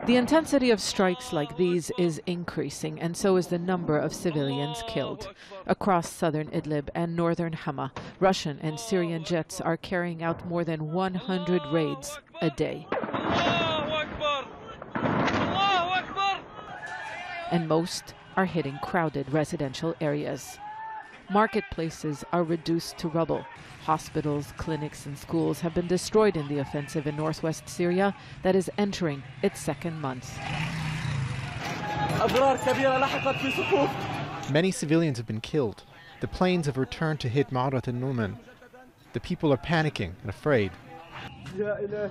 The intensity of strikes like these is increasing, and so is the number of civilians killed. Across southern Idlib and northern Hama, Russian and Syrian jets are carrying out more than 100 raids a day. And most are hitting crowded residential areas. Marketplaces are reduced to rubble. Hospitals, clinics, and schools have been destroyed in the offensive in northwest Syria that is entering its second month. Many civilians have been killed. The planes have returned to hit Ma'arat and Numan. The people are panicking and afraid.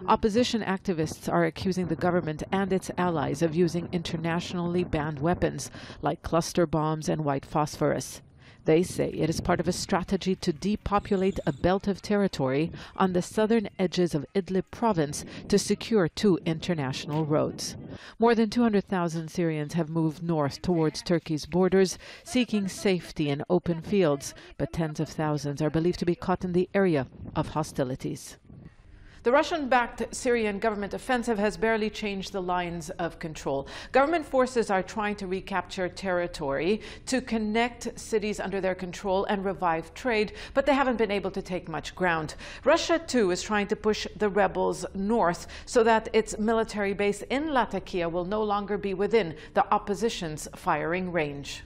Opposition activists are accusing the government and its allies of using internationally banned weapons like cluster bombs and white phosphorus. They say it is part of a strategy to depopulate a belt of territory on the southern edges of Idlib province to secure 2 international roads. More than 200,000 Syrians have moved north towards Turkey's borders, seeking safety in open fields, but tens of thousands are believed to be caught in the area of hostilities. The Russian-backed Syrian government offensive has barely changed the lines of control. Government forces are trying to recapture territory, to connect cities under their control and revive trade, but they haven't been able to take much ground. Russia, too, is trying to push the rebels north so that its military base in Latakia will no longer be within the opposition's firing range.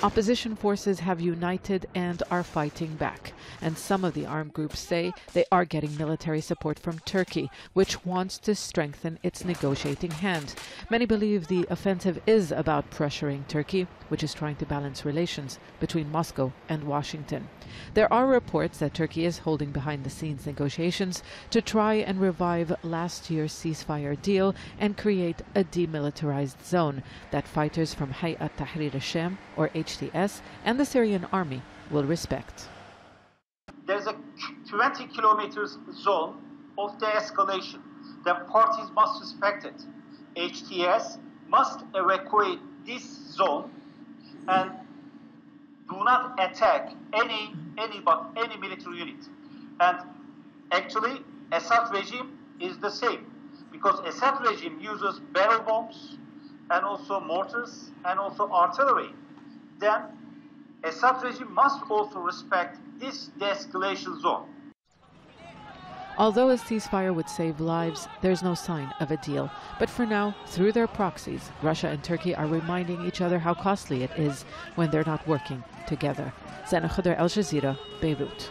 Opposition forces have united and are fighting back. And some of the armed groups say they are getting military support from Turkey, which wants to strengthen its negotiating hand. Many believe the offensive is about pressuring Turkey, which is trying to balance relations between Moscow and Washington. There are reports that Turkey is holding behind-the-scenes negotiations to try and revive last year's ceasefire deal and create a demilitarized zone that fighters from Hayat Tahrir al-Sham, or HTS, and the Syrian army will respect. There's a 20 kilometers zone of de-escalation. The parties must respect it. HTS must evacuate this zone and do not attack any military unit. And actually, Assad regime is the same, because Assad regime uses barrel bombs and also mortars and also artillery. Then Assad regime must also respect this de-escalation zone. Although a ceasefire would save lives, there's no sign of a deal. But for now, through their proxies, Russia and Turkey are reminding each other how costly it is when they're not working together. Zeina, Khodr, Al Jazeera, Beirut.